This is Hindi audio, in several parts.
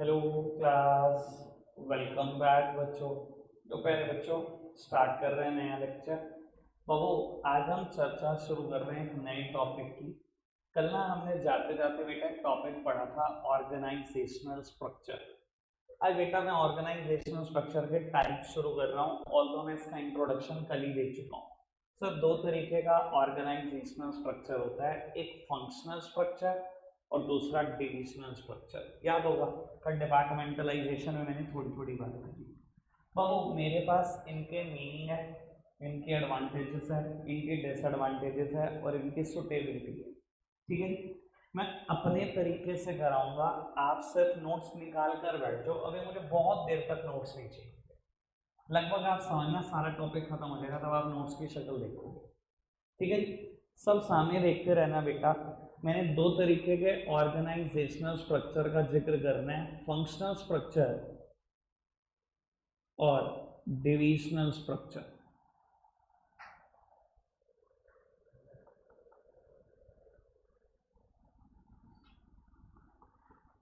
Hello class. वेलकम बैक बच्चों। तो पहले बच्चों स्टार्ट कर रहे हैं नया लेक्चर। बाबू आज हम चर्चा शुरू कर रहे हैं एक नए टॉपिक की। कल ना हमने जाते जाते बेटा एक टॉपिक पढ़ा था ऑर्गेनाइजेशनल स्ट्रक्चर। आज बेटा मैं ऑर्गेनाइजेशनल स्ट्रक्चर के टाइप शुरू कर रहा हूँ और तो मैं इसका इंट्रोडक्शन कल ही दे चुका हूँ। सर दो तरीके का ऑर्गेनाइजेशनल स्ट्रक्चर होता है, एक फंक्शनल स्ट्रक्चर और दूसरा डिविजनल स्ट्रक्चर। याद होगा कल डिपार्टमेंटलाइजेशन में मैंने थोड़ी थोड़ी बात करी। तो मेरे पास इनके मीनिंग है, इनके एडवांटेजेस है, इनके डिसएडवांटेजेस है और इनकी सुटेबिलिटी है। ठीक है, मैं अपने तरीके से कराऊंगा, आप सिर्फ नोट्स निकाल कर बैठ जाओ। अभी मुझे बहुत देर तक नोट्स नहीं चाहिए, लगभग आप समझना सारा टॉपिक खत्म हो जाएगा तब आप नोट्स की शक्ल देखोगे। ठीक है, सब सामने देखते रहना बेटा। मैंने दो तरीके के ऑर्गेनाइजेशनल स्ट्रक्चर का जिक्र करना है, फंक्शनल स्ट्रक्चर और डिविजनल स्ट्रक्चर।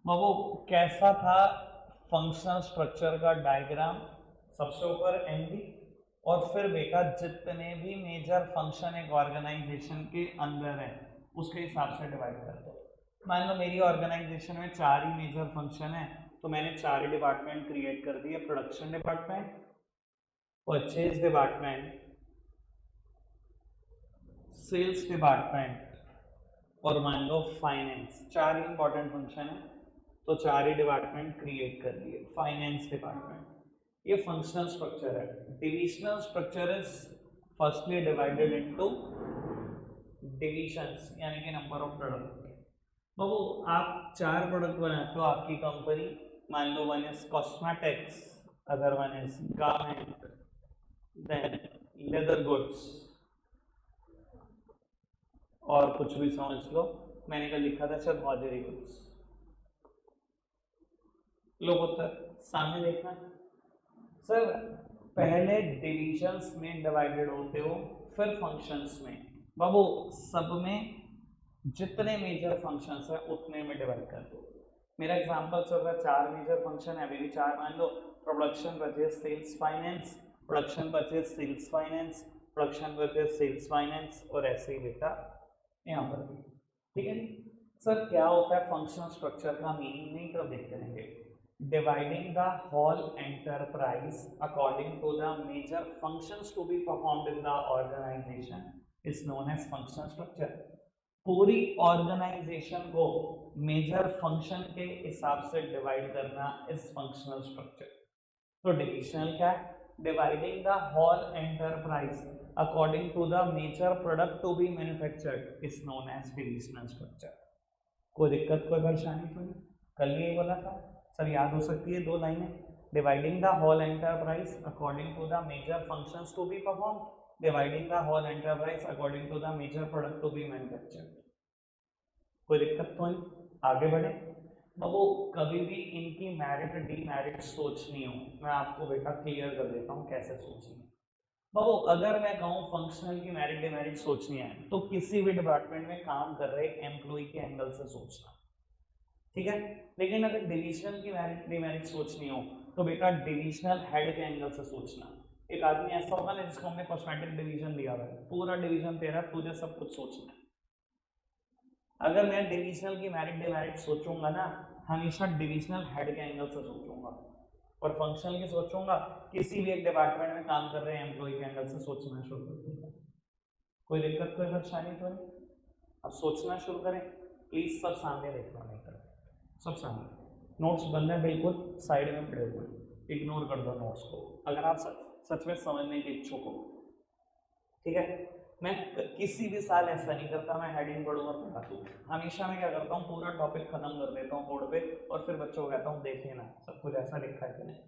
बाबू कैसा था फंक्शनल स्ट्रक्चर का डायग्राम? सबसे ऊपर एमडी और फिर बेटा जितने भी मेजर फंक्शन एक ऑर्गेनाइजेशन के अंदर है उसके हिसाब से डिवाइड कर दो। मान लो मेरी ऑर्गेनाइजेशन में 4 ही मेजर फंक्शन है तो मैंने 4 ही डिपार्टमेंट क्रिएट कर दिए, production department, purchase department, sales department और मान लो फाइनेंस। 4 ही इंपॉर्टेंट फंक्शन है तो 4 ही डिपार्टमेंट क्रिएट कर दिए। फाइनेंस डिपार्टमेंट, ये फंक्शनल स्ट्रक्चर है। Divisional structure is firstly divided into divisions यानी कि नंबर ऑफ प्रोडक्ट। बाबू आप 4 प्रोडक्ट बनाते हो आपकी कंपनी, मान लो one is cosmetics, other one is garment, then leather goods और कुछ भी समझ लो। मैंने कल लिखा था सर हॉजरी गुड्स। लोग उत्तर सामने देखना सर, पहले डिविजन्स में डिवाइडेड होते हो फिर फंक्शंस में। बाबू सब में जितने मेजर फंक्शंस है उतने में डिवाइड कर दो। मेरा एग्जांपल चल रहा है 4 मेजर फंक्शन है, अभी भी 4 मान लो। Production purchase sales finance, production purchase sales finance, production purchase sales finance और ऐसे ही बेटा यहाँ पर भी। ठीक है सर, क्या होता है फंक्शनल स्ट्रक्चर का मीनिंग नहीं कब देखते रहेंगे। dividing the whole enterprise according to the major functions to be performed in the organization is known as functional structure। पूरी ऑर्गेनाइजेशन को मेजर फंक्शन के हिसाब से डिवाइड करना इस फंक्शनल स्ट्रक्चर। तो डिविजनल क्या है? Dividing the whole enterprise according to the major product to be manufactured is known as divisional structure. कोई दिक्कत कोई परेशानी तो नहीं? कल ये बोला था सर, याद हो सकती है 2 लाइनें। Dividing the whole enterprise according to the major functions to be perform, dividing the whole enterprise according to the major product to be manufactured. कोई दिक्कत तो नहीं? आगे बढ़े। अब वो कभी भी इनकी मेरिट डीमेरिट सोचनी हो, मैं आपको बेटा क्लियर कर देता हूँ कैसे सोचनी है। बाबू अगर मैं कहूँ फंक्शनल की मेरिट डिमेरिट सोचनी है तो किसी भी डिपार्टमेंट में काम कर रहे एम्प्लॉय के एंगल से सोचना, ठीक है। लेकिन अगर डिविजनल की मेरिट डिमेरिट सोचनी हो तो बेटा डिविजनल हेड के एंगल से सोचना। एक आदमी ऐसा होगा ना जिसको हमने कॉस्मेटिक डिवीजन दिया हुआ है, पूरा डिवीजन तेरा, तुझे सब कुछ सोचना है। अगर मैं डिविजनल की मेरिट डिमेरिट सोचूंगा ना, हमेशा डिविजनल हेड के एंगल से सोचूंगा और फंक्शनल की सोचूंगा किसी भी एक डिपार्टमेंट में काम कर रहे हैं एम्प्लॉय के एंगल से सोचना शुरू कर दूंगा। कोई दिक्कत कोई परेशानी तो नहीं? अब सोचना शुरू करें। प्लीज सब सामने देखना, नहीं कर सब सामने। नोट्स बंद है बिल्कुल, साइड में पड़े हुए, इग्नोर कर दो नोट्स को अगर आप सच में समझने के इच्छुक हो। ठीक है, मैं किसी भी साल ऐसा नहीं करता मैं हेडिंग पढ़ूंगा पढ़ा दूँ। हमेशा मैं क्या करता हूँ पूरा टॉपिक खत्म कर देता हूँ बोर्ड पे और फिर बच्चों को कहता हूँ देखे ना सब कुछ ऐसा लिखा है कि नहीं।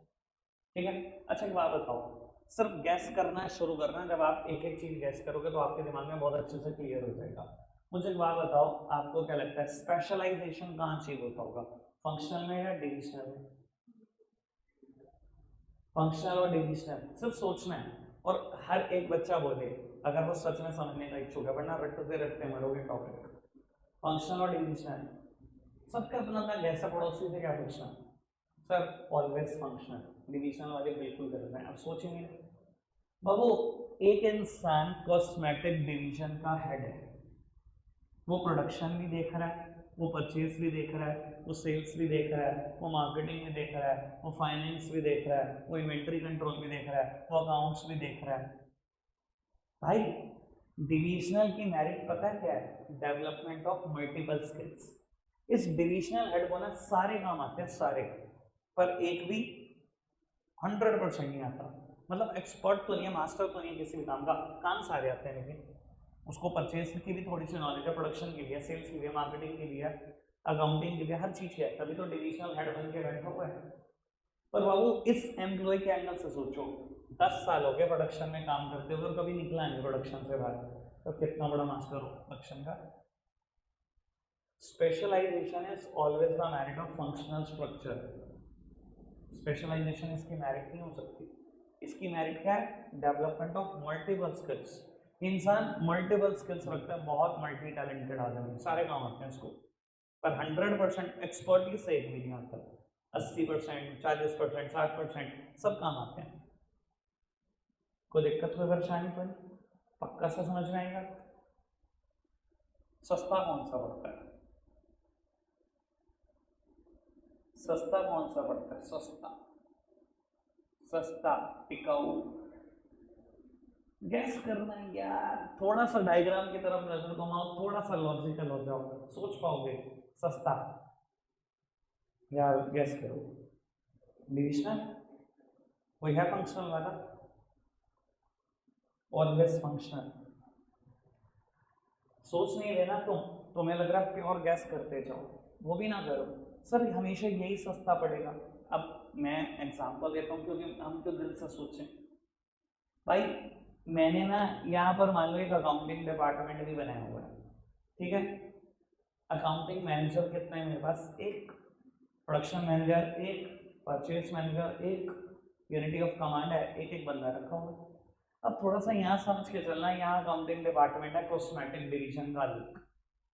ठीक है, अच्छा एक बात बताओ, सिर्फ गैस करना शुरू करना। जब आप एक एक चीज गैस करोगे तो आपके दिमाग में बहुत अच्छे से क्लियर हो जाएगा। मुझे एक बात बताओ, आपको क्या लगता है स्पेशलाइजेशन कहाँ अचीव होता होगा, फंक्शनल में या डिविजनल में? फंक्शनल और डिविजनल सिर्फ सोचना है और हर एक बच्चा बोले अगर वो सच में समझने का इच्छुक है, वरना रटते रटते मरोगे टॉपिक। फंक्शनल और डिविजनल सबका अपना अपना, जैसा पड़ोसी से क्या पूछना। सर ऑलवेज फंक्शनल, डिविजनल वाले बिल्कुल गलत है। अब सोचेंगे बाबू, एक इंसान कॉस्मेटिक डिवीजन का हेड है, वो प्रोडक्शन भी देख रहा है, वो परचेज भी देख रहा है, वो सेल्स भी देख रहा है, वो मार्केटिंग भी देख रहा है, वो फाइनेंस भी देख रहा है, वो इन्वेंट्री कंट्रोल भी देख रहा है, वो अकाउंट्स भी देख रहा है। भाई डिविजनल की मेरिट पता है क्या है? Development of multiple skills. इस डिविजनल हेड को ना सारे काम आते हैं सारे, पर एक भी 100% नहीं आता। मतलब एक्सपर्ट तो नहीं है, मास्टर तो नहीं है किसी भी काम का, काम सारे आते हैं, लेकिन उसको परचेज की भी थोड़ी सी नॉलेज है, प्रोडक्शन की भी है, सेल्स की भी है, मार्केटिंग की भी है, अकाउंटिंग की भी है, हर चीज की है, तभी तो डिविजनल हेड बन के बैठा हुआ है। पर बाबू इस एम्प्लॉय के एंगल से सोचो, 10 साल हो गए प्रोडक्शन में काम करते हुए और कभी निकला नहीं प्रोडक्शन से बाहर, तो कितना बड़ा मास्टर हो प्रोडक्शन का। Specialisation is always the merit of functional structure. Specialisation इसकी मेरिट नहीं हो सकती। इसकी मेरिट क्या है? Development of multiple skills. इंसान मल्टीपल स्किल्स रखता है, बहुत मल्टी टैलेंटेड आदमी, सारे काम आते हैं उसको, पर 100% एक्सपर्टी से एक भी नहीं आता। 80%, 40%, 60% सब काम आते हैं। कोई दिक्कत, कोई परेशानी तो नहीं? पक्का से समझ में आएगा। सस्ता कौन सा पड़ता है? सस्ता कौन सा पड़ता है? सस्ता, सस्ता, टिकाऊ। गैस करना है यार, थोड़ा सा डायग्राम की तरफ नजर घुमाओ, थोड़ा सा लॉजिकल हो जाओ, सोच पाओगे। सस्ता यार, गैस करो। डिविजनल, कोई है फंक्शनल वाला? Always functional. सोच नहीं देना तुम्हें लग रहा है प्योर गैस करते जाओ, वो भी ना करो। सर हमेशा यही सस्ता पड़ेगा। अब मैं एग्जांपल देता हूँ क्योंकि हम तो दिल से सोचें। भाई मैंने ना यहाँ पर मान लो एक अकाउंटिंग डिपार्टमेंट भी बनाया हुआ है, ठीक है। अकाउंटिंग मैनेजर कितना है मेरे पास? एक। प्रोडक्शन मैनेजर एक, परचेज मैनेजर एक, यूनिटी ऑफ कमांड है, एक एक बंदा रखा हुआ। अब थोड़ा सा यहाँ समझ के चलना, यहाँ अकाउंटिंग डिपार्टमेंट है, कॉस्मेटिक डिवीजन का अलग,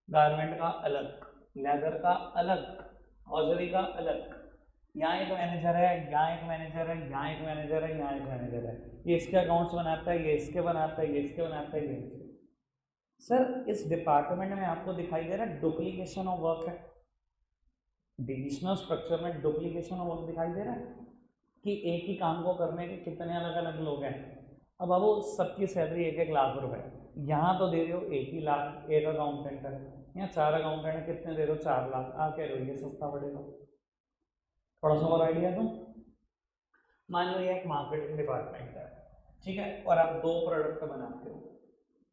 गारमेंट का अलग, लेदर का अलग, हॉजरी का अलग। यहाँ एक मैनेजर है, यहाँ एक मैनेजर है, यहाँ एक मैनेजर है, यहाँ एक मैनेजर है, ये इसके अकाउंट्स बनाता है, ये इसके बनाता है, ये इसके बनाता है, ये इसके। सर इस डिपार्टमेंट में आपको दिखाई दे रहा है डुप्लीकेशन ऑफ वर्क है? डिविजनल स्ट्रक्चर में डुप्लीकेशन ऑफ वर्क दिखाई दे रहा है कि एक ही काम को करने के कितने अलग अलग लोग हैं। अब बाबू सबकी सैलरी 1-1 लाख रुपए, यहाँ तो दे रहे हो 1 ही लाख, एक अकाउंटेंट है, यहाँ 4 अकाउंटेंट है, कितने दे रहे हो? 4 लाख। आप कह रहे हो ये सस्ता पड़ेगा। थोड़ा सा और आइडिया दूं। मान लो ये एक मार्केटिंग डिपार्टमेंट है, ठीक है, और आप 2 प्रोडक्ट बनाते हो,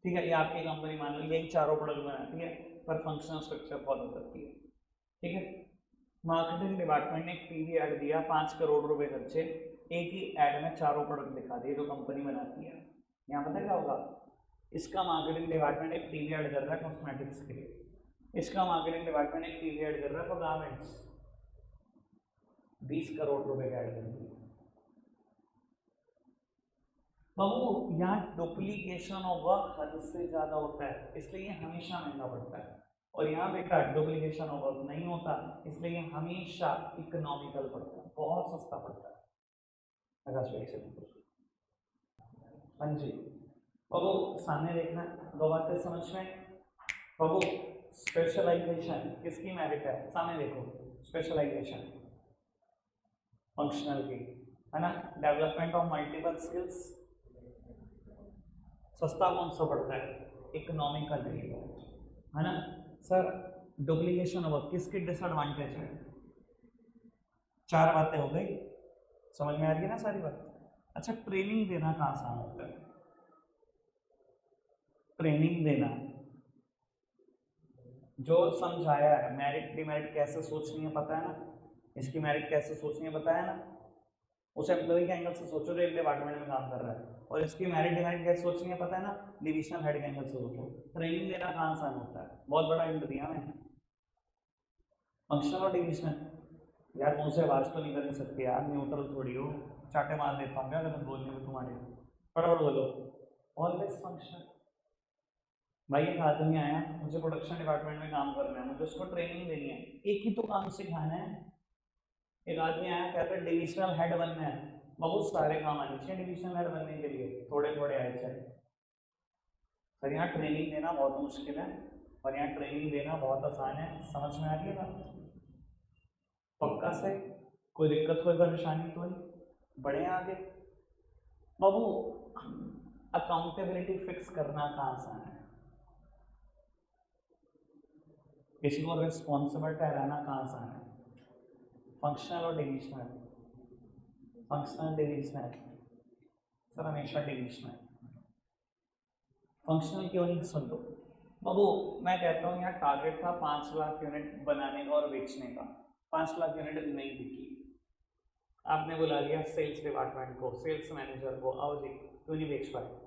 ठीक है, ये आपकी कंपनी मान लो यही 4 प्रोडक्ट बनाती है, पर फंक्शनल स्ट्रक्चर फॉलो करती है, ठीक है। मार्केटिंग डिपार्टमेंट ने एक टीवी ऐड दिया, 5 करोड़ रुपए खर्चे, एक ही ऐड में 4 प्रोडक्ट दिखा दिए जो कंपनी बनाती है। यहाँ पता क्या होगा? इसका मार्केटिंग डिपार्टमेंट एक टीवी ऐड कर रहा है कॉस्मेटिक्स के लिए, इसका मार्केटिंग डिपार्टमेंट एक टीवी ऐड कर रहा है फॉर गारमेंट्स, 20 करोड़ रुपए का ऐड कर दिया। बाबू यहाँ डुप्लीकेशन ऑफ वर्क हद से ज्यादा होता है, इसलिए ये हमेशा महंगा पड़ता है। और यहाँ बेटा डुप्लीकेशन ऑफ वर्क नहीं होता, इसलिए ये हमेशा इकोनॉमिकल पड़ता है, बहुत सस्ता पड़ता है। हाँ जी बाबू, सामने देखना, 2 बातें समझ में। बाबू स्पेशलाइजेशन किसकी मेरिट है? सामने देखो, स्पेशलाइजेशन फंक्शनल की है ना, डेवलपमेंट ऑफ मल्टीपल स्किल्स। सस्ता कौन सा पड़ता है? इकोनॉमिकल है ना। सर डुप्लीकेशन ऑफ किसकी डिसएडवांटेज है? 4 बातें हो गई, समझ में आ रही है ना सारी बात? अच्छा ट्रेनिंग देना कहाँ आसान होता है? ट्रेनिंग देना, जो समझाया है, मेरिट डिमेरिट कैसे सोचनी है पता है ना, इसकी मेरिट कैसे सोचनी है पता है ना, उस एम्प्लॉय के एंगल से सोचो जो एक डिपार्टमेंट में काम कर रहा है, और इसकी मेरिट डिमेरिट कैसे सोचनी है पता है ना, डिविजनल हेड के एंगल से सोचो। ट्रेनिंग देना कहाँ आसान होता है? बहुत बड़ा हिंट दिया मैंने। फंक्शनल और डिविजनल यार, मुंह से आवाज तो नहीं कर सकती यार, न्यूट्रल थोड़ी हो, चाटे मार देता हूँ अगर मैं बोलने में तुम्हारे, फटाफट बोलो। Always functional. भाई एक आदमी आया, मुझे प्रोडक्शन डिपार्टमेंट में काम करना है, मुझे उसको ट्रेनिंग देनी है, एक ही तो काम सिखाना है, एक आदमी आया कहता है डिविजनल हेड बनना है, बहुत सारे काम आने चाहिए डिविजनल हेड बनने के लिए, थोड़े थोड़े आए चाहिए। सर यहाँ ट्रेनिंग देना बहुत मुश्किल है और यहाँ ट्रेनिंग देना बहुत आसान है, समझ में आ रही है बात? पक्का से कोई दिक्कत कोई परेशानी तो नहीं, बढ़े आगे। बाबू अकाउंटेबिलिटी फिक्स करना कहाँ आसान है, किसी को रिस्पॉन्सिबल ठहराना कहाँ आसान है? फंक्शनल और डिविजनल, फंक्शनल डिविजनल, सर हमेशा डिविजनल। फंक्शनल क्यों नहीं, सुन लो बाबू, मैं कहता हूँ यहाँ टारगेट था 5 लाख यूनिट बनाने का और बेचने का, 5 लाख यूनिट नहीं बिकी, आपने बुला लिया सेल्स डिपार्टमेंट को, सेल्स मैनेजर को, आओ जी क्यों नहीं बेच पाए।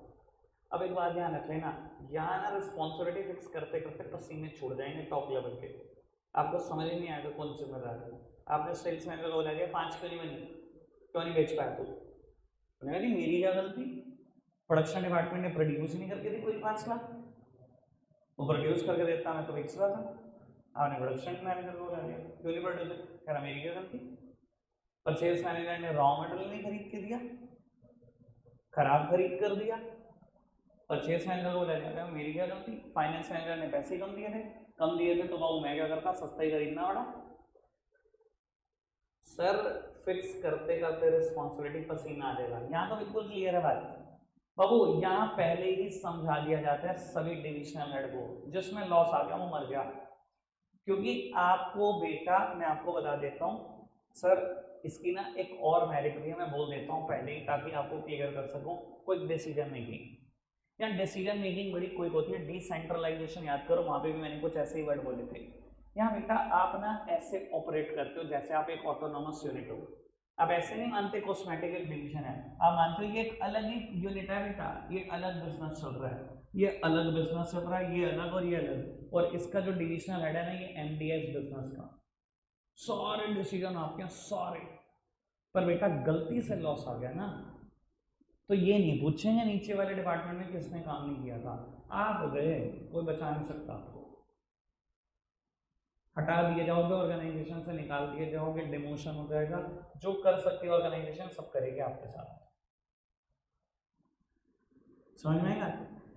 अब एक बात ध्यान रख लेना, यहाँ ना रिस्पॉन्सिबिलिटी फिक्स करते करते पसीने छूट जाएंगे टॉप लेवल के, आपको समझ ही नहीं आएगा कौन जिम्मेदार है। आपने सेल्स मैनेजर को बोला दिया 5 क्यों नहीं बनी, क्यों नहीं बेच पाया, तो जी मेरी क्या गलती, प्रोडक्शन डिपार्टमेंट ने प्रोड्यूस ही नहीं करके दी कोई 5 लाख, वो प्रोड्यूस करके देता मैं तो बेच रहा था, आपने प्रोडक्शन मैनेजर को बोला दिया क्यों नहीं प्रोड्यूस, कह रहा मेरी क्या गलती। परचेज मैनेजर ने रॉ मटेरियल नहीं खरीद के दिया, खराब खरीद कर दिया, परचेज मैनेजर को बोला दिया मेरी क्या गलती। फाइनेंस मैनेजर ने पैसे कम दिए थे तो बाबू मैं क्या करता, सस्ता ही खरीदना पड़ा। सर फिक्स करते करते रिस्पॉन्सिबिलिटी पसीना आ जाएगा, यहाँ तो बिल्कुल क्लियर है बात बाबू, यहाँ पहले ही समझा दिया जाता है सभी डिविजनल हेड को, जिसमें लॉस आ गया वो मर गया। क्योंकि आपको बेटा मैं आपको बता देता हूँ सर, इसकी ना एक और मेरिट भी है, मैं बोल देता हूँ पहले ही ताकि आपको क्लियर कर सकूँ। क्विक डिसीजन मेकिंग, या डिसीजन मेकिंग बड़ी क्विक होती है। डिसेंट्रलाइजेशन याद करो, वहां पे भी मैंने कुछ ऐसे ही वर्ड बोले थे। यहाँ बेटा आप ना ऐसे ऑपरेट करते हो जैसे आप एक ऑटोनॉमस यूनिट हो, आप ऐसे नहीं मानते कॉस्मेटिक एक डिवीजन है, आप मानते हो ये एक अलग ही यूनिट है बेटा, ये अलग बिजनेस चल रहा है, ये अलग बिजनेस चल रहा है, ये अलग और ये अलग, और इसका जो डिविजनल हेड है ना ये एमडीएस बिजनेस का, सारे डिसीजन आपके यहाँ सारे। पर बेटा गलती से लॉस आ गया ना, तो ये नहीं पूछेंगे नीचे वाले डिपार्टमेंट में किसने काम नहीं किया था, आप गए, कोई बचा नहीं सकता आपको, हटा दिए जाओगे ऑर्गेनाइजेशन से, निकाल दिए जाओगे, डिमोशन हो जाएगा, जो कर सकती है ऑर्गेनाइजेशन सब करेगी आपके साथ, समझ में आएगा।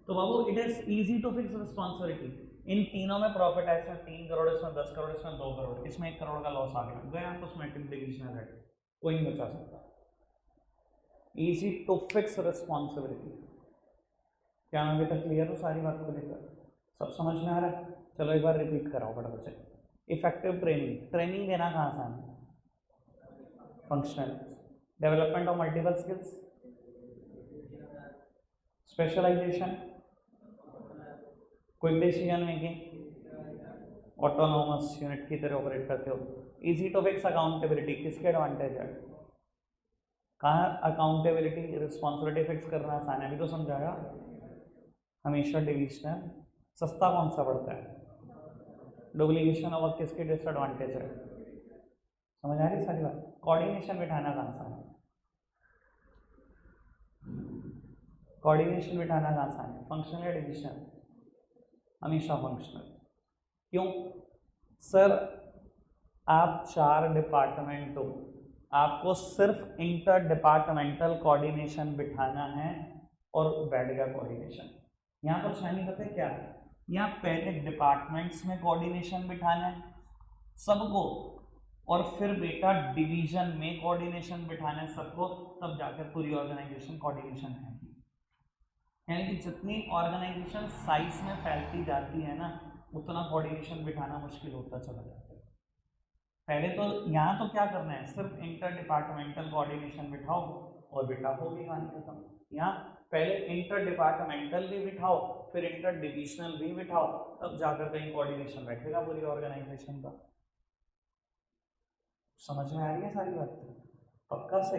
तो बाबू it is easy to fix responsibility, इन तीनों में प्रॉफिट है, इसमें 3 करोड़, इसमें 10 करोड़, इसमें 2 करोड़, इसमें 1 करोड़ का लॉस आ गया, गया कॉस्मेटिक डिविजनल हेड, कोई नहीं बचा सकता। इजी टू फिक्स रिस्पॉन्सिबिलिटी, क्या मैं अभी तक क्लियर हूँ सारी बात को लेकर, सब समझ में आ रहा है? चलो एक बार रिपीट कराओ फटाफट से। इफेक्टिव ट्रेनिंग, ट्रेनिंग देना कहाँ आसान है, functional. Development of multiple skills, specialisation, quick decision making, autonomous unit की तरह ऑपरेट करते हो। इजी टू फिक्स अकाउंटेबिलिटी, किसके एडवांटेज है, कहाँ अकाउंटेबिलिटी रिस्पॉन्सिबिलिटी फिक्स करना आसान है, अभी तो समझाया, हमेशा डिविजनल। सस्ता कौन सा पड़ता है, डुप्लीकेशन और किसके डिसएडवांटेज है, समझ आ रही सारी बात। कोऑर्डिनेशन बिठाना कहाँ आसान है, कोऑर्डिनेशन बिठाना कहाँ आसान है, फंक्शनल या डिविजनल, हमेशा फंक्शनल। क्यों सर, आप 4 डिपार्टमेंट हो, आपको सिर्फ इंटर डिपार्टमेंटल कोऑर्डिनेशन बिठाना है और बैठ गया कोऑर्डिनेशन। यहाँ पर शानी पता है क्या, यहाँ पहले डिपार्टमेंट्स में कोऑर्डिनेशन बिठाना है सबको, और फिर बेटा डिवीजन में कोऑर्डिनेशन बिठाना है सबको, तब जाकर पूरी ऑर्गेनाइजेशन कोऑर्डिनेशन है। यानी कि जितनी ऑर्गेनाइजेशन साइज में फैलती जाती है ना, उतना कोऑर्डिनेशन बिठाना मुश्किल होता चला जाता है। पहले तो यहाँ तो क्या करना है, सिर्फ इंटर डिपार्टमेंटल कोऑर्डिनेशन बिठाओ और बेटा होगी कहानी खत्म। यहाँ पहले इंटर डिपार्टमेंटल भी बिठाओ, फिर इंटर डिविजनल भी बिठाओ, तब जाकर कहीं कोऑर्डिनेशन बैठेगा पूरी ऑर्गेनाइजेशन का। समझ में आ रही है सारी बात, पक्का से?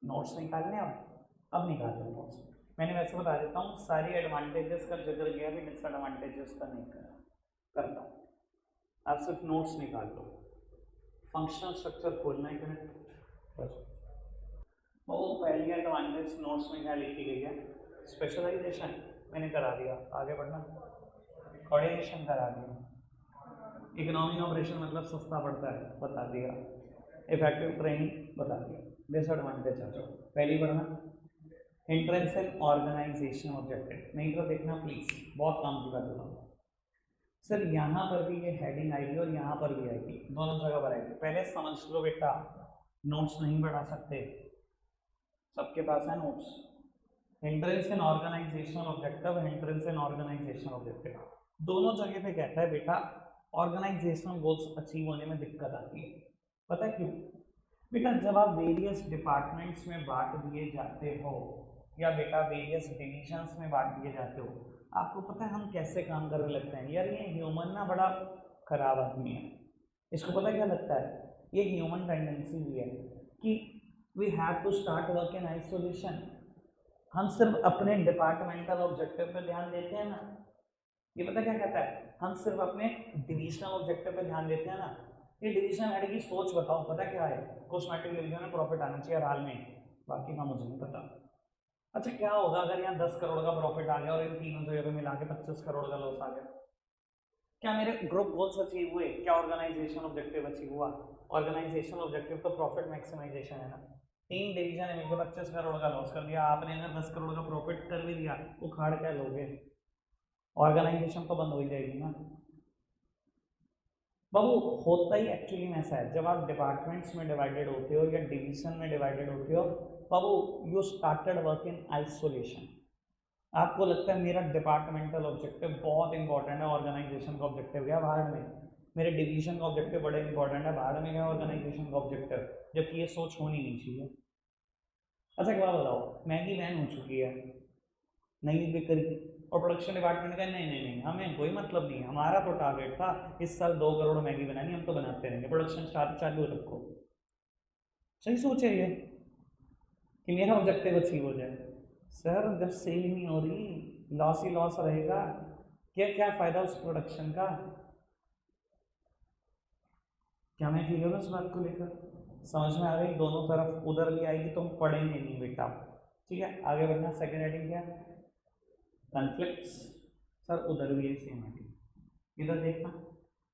नोट्स निकालने अब निकाल लो नोट्स। मैंने वैसे बता देता हूँ, सारी एडवांटेजेस का जिक्र किया भी, डिसएडवांटेजेस का नहीं करता हूँ, आप सिर्फ नोट्स निकाल लो। फंक्शनल स्ट्रक्चर खोलना है कि नहीं, बस वो पहली एडवांटेज नोट्स में क्या लिखी गई है, स्पेशलाइजेशन मैंने करा दिया, आगे बढ़ना, कोऑर्डिनेशन करा दिया, इकोनॉमी ऑपरेशन मतलब सस्ता पड़ता है बता दिया, इफेक्टिव ट्रेनिंग बता दिया। डिसएडवांटेज आ जाओ, पहली पढ़ना हिंड्रेंस एंड ऑर्गेनाइजेशन ऑब्जेक्टिव, नहीं तो देखना प्लीज, बहुत काम की बात बताऊँ सर। यहाँ पर भी ये हेडिंग आएगी और यहाँ पर भी आएगी, दोनों जगह पर आएगी। पहले समझ लो बेटा, नोट्स नहीं बढ़ा सकते, सबके पास है notes. Hindrance and organisation objective, hindrance and organisation objective, दोनों जगह पे कहता है बेटा ऑर्गेनाइजेशनल गोल्स अचीव होने में दिक्कत आती है। पता है क्यों बेटा? जब आप वेरियस डिपार्टमेंट्स में बांट दिए जाते हो या बेटा वेरियस डिविजन्स में बांट दिए जाते हो, आपको पता है हम कैसे काम करने लगते हैं? यार ये ह्यूमन ना बड़ा खराब आदमी है, इसको पता क्या लगता है? ये ह्यूमन टेंडेंसी भी है कि we have to start work in isolation. हम सिर्फ अपने डिपार्टमेंटल ऑब्जेक्टिव पे ध्यान देते हैं ना, ये पता क्या कहता है? हम सिर्फ अपने डिविजनल ऑब्जेक्टिव पे ध्यान देते हैं ना। ये डिवीजन हेड की सोच बताओ, पता क्या है? कॉस्मेटिक डिवीजन में प्रॉफिट आना चाहिए हर हाल में, बाकी का मुझे नहीं पता। अच्छा क्या होगा अगर यहाँ 10 करोड़ का प्रॉफिट आ गया और इन तीनों जगह पे मिला के 25 करोड़ का लॉस आ गया? क्या मेरे ग्रुप गोल्स अचीव हुए? क्या ऑर्गेनाइजेशन ऑब्जेक्टिव अचीव हुआ? ऑर्गेनाइजेशन ऑब्जेक्टिव तो प्रॉफिट मैक्सिमाइजेशन है ना। 3 डिवीजन है मिलकर 25 करोड़ का लॉस कर दिया, आपने अगर 10 करोड़ का प्रॉफिट कर भी दिया, उखाड़ क्या लोगे? ऑर्गेनाइजेशन तो बंद हो ही जाएगी ना बाबू। होता ही एक्चुअली में ऐसा है, जब आप डिपार्टमेंट्स में डिवाइडेड होते हो या डिवीजन में डिवाइडेड होते हो बाबू, you started work in isolation. आपको लगता है मेरा डिपार्टमेंटल ऑब्जेक्टिव बहुत इंपॉर्टेंट है, ऑर्गेनाइजेशन का ऑब्जेक्टिव गया बाहर में, मेरे डिवीजन का ऑब्जेक्टिव बड़े इंपॉर्टेंट है, बाहर में गया ऑर्गेनाइजेशन का ऑब्जेक्टिव, जबकि ये सोच होनी नहीं चाहिए। अच्छा एक बात बताओ, मैगी बैन हो चुकी है, नहीं बिक रही, और प्रोडक्शन डिपार्टमेंट का नहीं नहीं नहीं हमें कोई मतलब नहीं है, हमारा तो टारगेट था इस साल 2 करोड़ मैगी बनानी, हम तो बनाते रहेंगे, प्रोडक्शन चालू रखो। सही सोच है ये कि मेरा ऑब्जेक्टिव अचीव हो जाए? सर जब सेल नहीं हो रही, लॉस ही लॉस रहेगा, क्या क्या फायदा उस प्रोडक्शन का? क्या मैं क्लियर हूँ इस बात को लेकर? समझ में आ गई? दोनों तरफ उधर भी आएगी, तुम पढ़ेंगे नहीं बेटा। ठीक है आगे बढ़ना। सेकेंड हेडिंग क्या? कॉन्फ्लिक्ट्स। सर उधर भी है सेम हेडिंग, इधर देखना।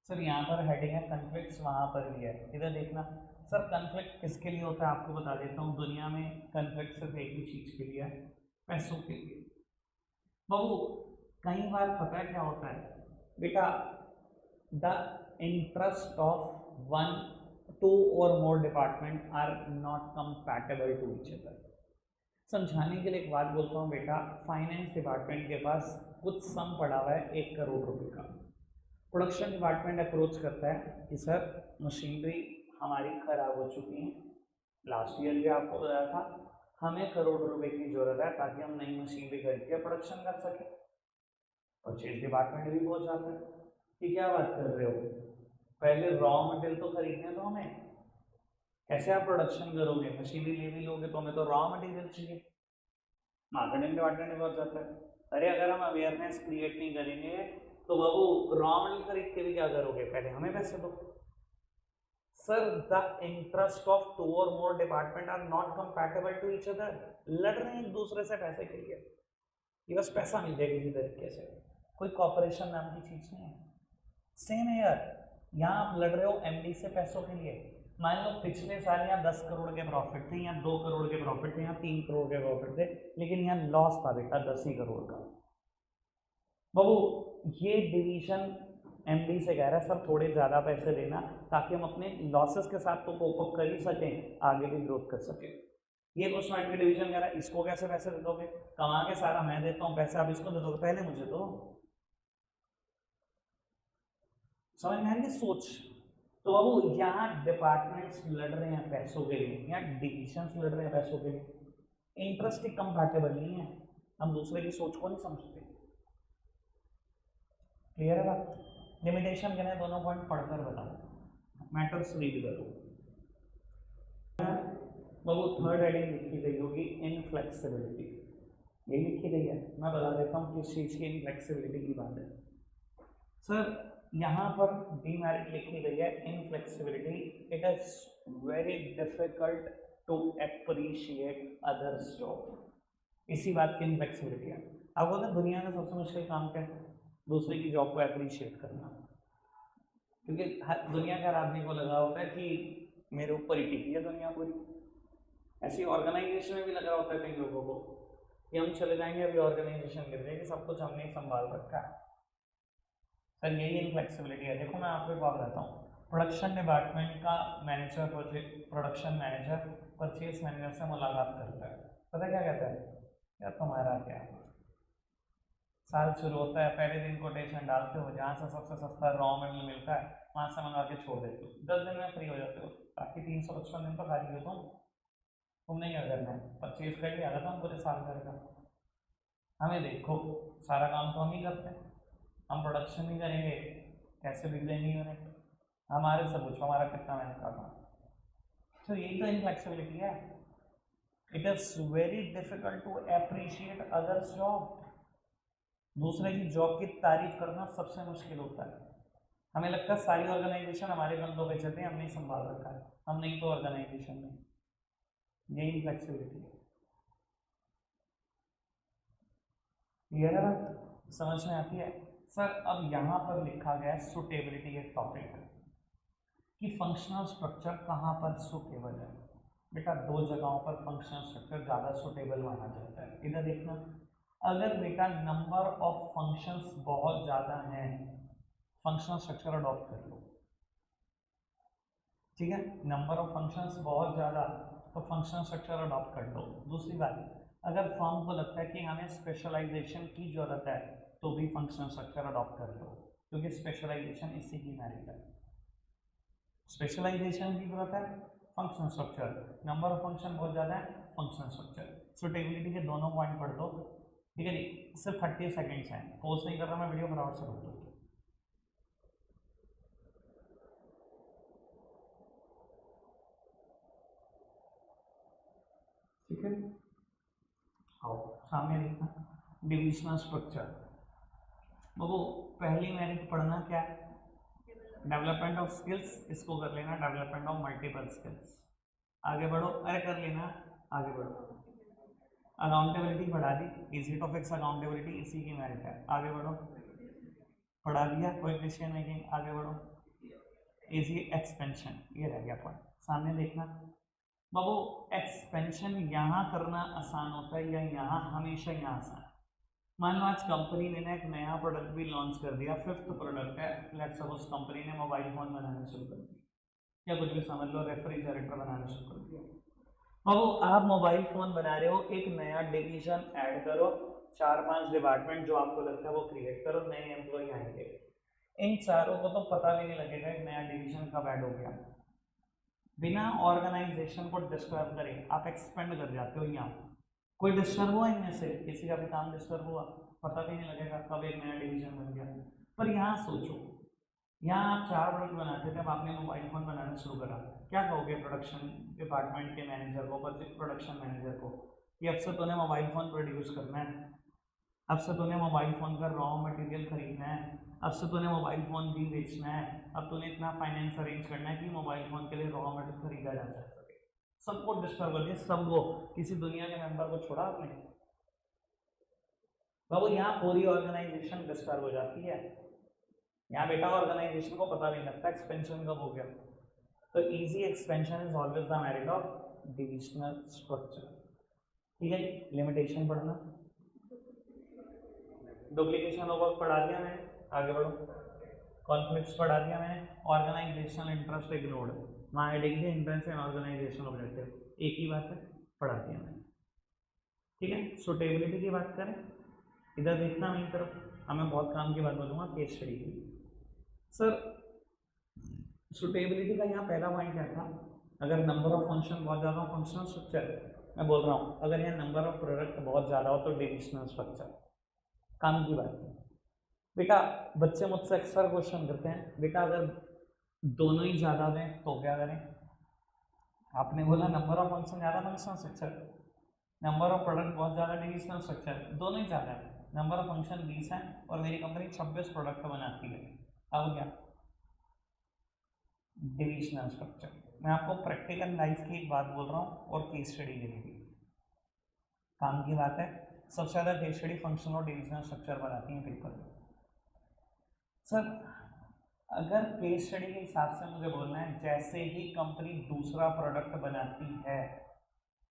सर यहाँ पर हेडिंग है कॉन्फ्लिक्ट्स, वहाँ पर भी है, इधर देखना। सर कॉन्फ्लिक्ट किसके लिए होता है आपको बता देता हूँ। दुनिया में कॉन्फ्लिक्ट सिर्फ एक ही चीज़ के लिए है, पैसों के लिए। बाबू कई बार पता है क्या होता है बेटा? The interest of one, two और more department are not compatible to each other. समझाने के लिए एक बात बोलता हूँ बेटा, फाइनेंस डिपार्टमेंट के पास कुछ सम पड़ा हुआ है 1 करोड़ रुपए का। प्रोडक्शन डिपार्टमेंट अप्रोच करता है कि सर मशीनरी हमारी खराब हो चुकी है, लास्ट ईयर भी आपको बताया था, हमें 1 करोड़ रुपए की जरूरत है ताकि हम नई मशीनरी खरीद के प्रोडक्शन कर सकें। परचेज डिपार्टमेंट भी पहुंच जाता है कि क्या बात कर रहे हो, पहले रॉ मटेरियल तो खरीदने दो हमें, कैसे आप प्रोडक्शन करोगे? मशीनरी ले भी लोगे तो हमें तो रॉ मटेरियल चाहिए। मार्केटिंग डिपार्टमेंट में पहुंच जाता है, अरे अगर हम अवेयरनेस क्रिएट नहीं करेंगे तो बाबू रॉ मटेरियल खरीद के भी क्या करोगे, पहले हमें पैसे दो। सर द इंटरेस्ट ऑफ 2 और more department are not compatible to each other. लड़ रहे हैं एक दूसरे से पैसे के लिए, कि बस पैसा मिल जाए किसी तरीके से, कोई कॉपरेशन नाम की चीज नहीं है। सेम है यार, यहाँ आप लड़ रहे हो एमडी से पैसों के लिए। मान लो पिछले साल यहाँ 10 करोड़ के प्रॉफिट थे, यहाँ 2 करोड़ के प्रॉफिट थे, यहाँ 3 करोड़ के प्रॉफिट थे, लेकिन यहाँ लॉस था बेटा 10 ही करोड़ का। बाबू ये डिवीजन एमडी से कह रहा है सर थोड़े ज़्यादा पैसे देना ताकि हम अपने लॉसेस के साथ तो कोप अप कर ही सकें, आगे भी ग्रोथ कर सकें। ये कॉस्मेटिक डिवीजन कह रहा है इसको कैसे पैसे दे दोगे, कमा के सारा मैं देता हूँ पैसे, आप इसको दे दोगे, पहले मुझे दो। समझ में आ रही है सोच? तो बाबू यहाँ डिपार्टमेंट्स लड़ रहे हैं पैसों के लिए, यहाँ डिविजन्स लड़ रहे हैं पैसों के लिए, इंटरेस्ट कंपैटिबल नहीं है, हम दूसरे की सोच को नहीं समझते। क्लियर है बात? लिमिटेशन क्या है, दोनों पॉइंट पढ़कर बताओ, मैटर्स रीड करो। बाबू थर्ड हेडिंग लिखी गई होगी इनफ्लेक्सिबिलिटी, ये लिखी गई है, मैं बता देता हूँ किस चीज़ की इनफ्लेक्सिबिलिटी की बात है। सर यहाँ पर डीमेरिट लिखी गई है inflexibility, it is very difficult to appreciate others job. इसी बात की इनफ्लेक्सिबिलिटी है। आपको पता दुनिया में सबसे मुश्किल काम क्या है? दूसरे की जॉब को अप्रिशिएट करना, क्योंकि दुनिया के हर आदमी को लगा होता है कि मेरे ऊपर ही टिकी है दुनिया पूरी। ऐसी ऑर्गेनाइजेशन में भी लग रहा होता है कई लोगों को कि हम चले जाएंगे, अभी ऑर्गेनाइजेशन गिर जाएगी, सब कुछ हमने ही संभाल रखा है। सर यही इनफ्लेक्सिबिलिटी है। देखो मैं आपको एक बात बताता हूँ, प्रोडक्शन डिपार्टमेंट का manager, production manager purchase manager से मुलाकात करता है, पता क्या कहता है, यार तुम्हारा क्या, साल शुरू होता है, पहले दिन कोटेशन डालते हो, जहाँ से सबसे सस्ता रॉ मटेरियल मिलता है वहाँ से मंगा के छोड़ देते हो, 10 दिन में फ्री हो जाते हो, बाकी 355 दिन तो खाली हो तुमने क्या करना है, परचेज कर लिया था पूरे साल भर का। हमें देखो सारा काम तो हम ही करते हैं, हम प्रोडक्शन नहीं करेंगे कैसे बिक जाएंगे यूनिट, हमारे से पूछो हमारा कितना मेहनत का काम। तो यही तो इनफ्लेक्सिबिलिटी है। It is very difficult to appreciate others job. दूसरे की जॉब की तारीफ करना सबसे मुश्किल होता है। हमें लगता है सारी ऑर्गेनाइजेशन हमारे कंधों पे चलते हैं, हमने ही संभाल रखा है, हम नहीं तो ऑर्गेनाइजेशन में। यही इनफ्लेक्सिबिलिटी है। क्लियर है बात, समझ में आती है। सर अब यहाँ पर लिखा गया है सुटेबिलिटी एक टॉपिक कि फंक्शनल स्ट्रक्चर कहाँ पर सुटेबल है। बेटा दो जगहों पर फंक्शनल स्ट्रक्चर ज़्यादा सुटेबल माना जाता है। इधर देखना, अगर बेटा नंबर ऑफ फंक्शंस बहुत ज़्यादा हैं, फंक्शनल स्ट्रक्चर अडॉप्ट कर लो, ठीक है, नंबर ऑफ फंक्शंस बहुत ज़्यादा तो फंक्शनल स्ट्रक्चर अडॉप्ट कर लो। दूसरी बात, अगर फर्म को लगता है कि हमें स्पेशलाइजेशन की ज़रूरत है तो भी फंक्शनल स्ट्रक्चर अडॉप्ट कर लो, क्योंकि स्पेशलाइजेशन इसी की मेरिट है। स्पेशलाइजेशन की जरूरत है, functional structure, number of function बहुत ज़्यादा है, फंक्शनल स्ट्रक्चर। सुटेबिलिटी के दोनों पॉइंट पढ़ दो, ठीक है जी। सिर्फ 30 सेकेंड्स हैं, पोस्ट नहीं कर रहा मैं वीडियो, फटाफट से पढ़ दो। ठीक है, आओ सामने देखना, डिविजनल स्ट्रक्चर। वो पहली मेरिट पढ़ना क्या है, डेवलपमेंट ऑफ स्किल्स, इसको कर लेना डेवलपमेंट ऑफ मल्टीपल स्किल्स। आगे बढ़ो, अरे कर लेना, आगे बढ़ो। अकाउंटेबिलिटी बढ़ा दी, इजी टॉपिक्स अकाउंटेबिलिटी इसी की मेरिट है। आगे बढ़ो, पढ़ा दिया कोएफिशिएंट मेकिंग, आगे बढ़ो। इजी एक्सपेंशन, ये रह गया पॉइंट, सामने देखना बाबू। एक्सपेंशन यहाँ करना आसान होता है या यहाँ, हमेशा यहाँ आसान। मान लो आज कंपनी ने ना एक नया प्रोडक्ट भी लॉन्च कर दिया, 5th प्रोडक्ट है, लेट्स सपोज कंपनी ने मोबाइल फोन बनाना शुरू कर दिया, या कुछ भी समझ लो, रेफ्रिजरेटर बनाना शुरू कर दिया। अब आप मोबाइल फोन बना रहे हो, एक नया डिवीजन ऐड करो, 4-5 डिपार्टमेंट जो आपको लगता है वो क्रिएट करो, नए एम्प्लॉय आएंगे, इन चारों को तो पता भी नहीं लगेगा एक नया डिवीजन कब ऐड हो गया। बिना ऑर्गेनाइजेशन को डिस्टर्ब करे आप एक्सपेंड कर जाते हो। यहाँ कोई डिस्टर्ब हुआ इनमें से, किसी का भी काम डिस्टर्ब हुआ, पता भी नहीं लगेगा कब एक नया डिवीजन बन गया। पर यहाँ सोचो, यहाँ आप 4 प्रोडक्ट बनाते थे, अब आपने मोबाइल फोन बनाना शुरू करा, क्या कहोगे प्रोडक्शन डिपार्टमेंट के मैनेजर को, प्रोडक्शन मैनेजर को, कि अब से तूने मोबाइल फोन प्रोड्यूस करना है, अब से तूने मोबाइल फ़ोन का रॉ मटेरियल खरीदना है, अब से तूने मोबाइल फ़ोन भी बेचना है, अब तूने इतना फाइनेंस अरेंज करना है कि मोबाइल फ़ोन के लिए रॉ मटेरियल खरीदा जा सके। सबको डिस्टर्ब कर दिया, सबको, किसी दुनिया के मेंबर को छोड़ा आपने। बाबू यहाँ पूरी ऑर्गेनाइजेशन डिस्टर्ब हो जाती है। यहाँ बेटा ऑर्गेनाइजेशन को पता नहीं लगता एक्सपेंशन कब हो गया। तो easy expansion is always the merit of divisional structure. ठीक है जी, लिमिटेशन पढ़ना, डुप्लीकेशन ऑफ वर्क पढ़ा दिया मैंने, आगे बढ़ो। कॉन्फ्लिक्ट्स पढ़ा दिया मैंने, ऑर्गेनाइजेशनल इंटरेस्ट इग्नोर्ड, वहाँ हेडिंग थी इंट्रेंस एंड ऑर्गेनाइजेशनल ऑब्जेक्टिव, एक ही बात है, पढ़ा दिया मैंने। ठीक है, सुटेबिलिटी की बात करें, इधर देखना मेरी तरफ, अब मैं बहुत काम की बात बोलूँगा, केस स्टडी की। सर सुटेबिलिटी का यहाँ पहला पॉइंट क्या था, अगर नंबर ऑफ फंक्शन बहुत ज़्यादा, फंक्शनल स्ट्रक्चर मैं बोल रहा हूँ, अगर यहाँ नंबर ऑफ प्रोडक्ट बहुत ज़्यादा हो तो डिविजनल स्ट्रक्चर, काम की बात है। बेटा बच्चे मुझसे अक्सर क्वेश्चन करते हैं, बेटा अगर दोनों ही ज़्यादा दें तो क्या करें। आपने बोला नंबर ऑफ फंक्शन ज़्यादा, functional structure, number of product बहुत ज़्यादा, डिविजनल स्ट्रक्चर, दोनों ही ज़्यादा है। नंबर ऑफ फंक्शन 20 है और मेरी कंपनी 26 प्रोडक्ट बनाती है, अब क्या, डिविजनल स्ट्रक्चर। मैं आपको प्रैक्टिकल लाइफ की एक बात बोल रहा हूँ और केस स्टडी के लिए भी काम की बात है। सबसे ज़्यादा केस स्टडी फंक्शनल और डिविजनल स्ट्रक्चर बनाती हैं पेपर में। सर अगर केस स्टडी के हिसाब से मुझे बोलना है, जैसे ही कंपनी दूसरा प्रोडक्ट बनाती है,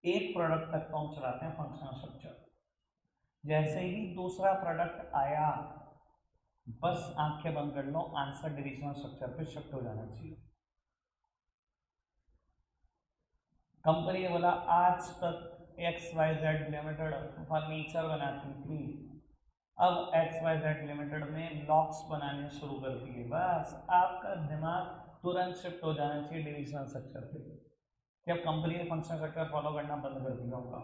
एक प्रोडक्ट तक तो हम चलाते हैं फंक्शनल स्ट्रक्चर, जैसे ही दूसरा प्रोडक्ट आया बस आंखें बंद कर लो, आंसर डिविजनल स्ट्रक्चर पे शिफ्ट हो जाना चाहिए। कंपनी ने बोला आज तक XYZ लिमिटेड फर्नीचर बनाती थी, अब XYZ लिमिटेड में लॉक्स बनाने शुरू कर दिए, बस आपका दिमाग तुरंत शिफ्ट हो जाना चाहिए डिविजनल स्ट्रक्चर पे कि अब कंपनी ने फंक्शनल स्ट्रक्चर फॉलो करना बंद कर दिया होगा।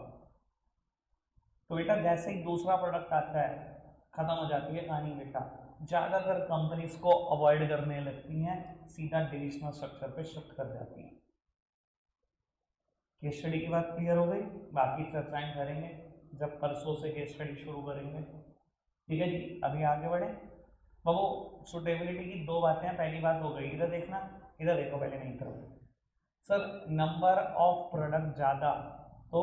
तो बेटा जैसे ही दूसरा प्रोडक्ट आता है खत्म हो जाती है कहानी बेटा। ज़्यादातर कंपनीज को अवॉइड करने लगती हैं, सीधा डिविजनल स्ट्रक्चर पे शिफ्ट कर जाती हैं। केस स्टडी की बात क्लियर हो गई, बाकी चर्चाएं करेंगे जब परसों से केस स्टडी शुरू करेंगे। ठीक है जी, अभी आगे बढ़े। बाबू सुटेबिलिटी की दो बातें हैं, पहली बात हो गई, इधर देखना, इधर देखो पहले नहीं तरफ। सर नंबर ऑफ प्रोडक्ट ज़्यादा तो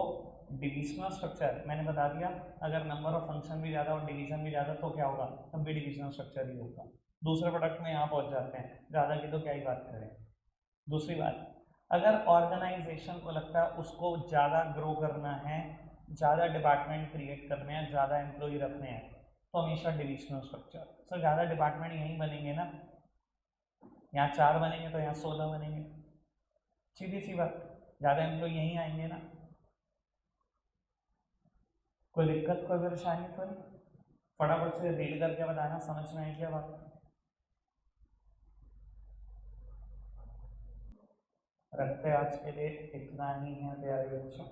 डिविजनल स्ट्रक्चर, मैंने बता दिया अगर नंबर ऑफ फंक्शन भी ज़्यादा और डिवीजन भी ज़्यादा तो क्या होगा, तब भी डिविजनल स्ट्रक्चर ही होगा। दूसरे प्रोडक्ट में यहाँ पहुँच जाते हैं, ज़्यादा की तो क्या ही बात करें। दूसरी बात, अगर ऑर्गेनाइजेशन को लगता है उसको ज़्यादा ग्रो करना है, ज़्यादा डिपार्टमेंट क्रिएट करने हैं, ज़्यादा एम्प्लॉय रखने हैं, तो हमेशा डिविजनल स्ट्रक्चर। सर ज़्यादा डिपार्टमेंट यहीं बनेंगे ना, यहाँ 4 बनेंगे तो यहाँ 16 बनेंगे, सीधी सी बात, ज़्यादा एम्प्लॉय यहीं आएंगे ना। कोई दिक्कत कोई परेशानी तो नहीं, फटाफट से रीड करके बताना समझ में आई क्या बात। रखते आज के लिए इतना ही है प्यारे बच्चों।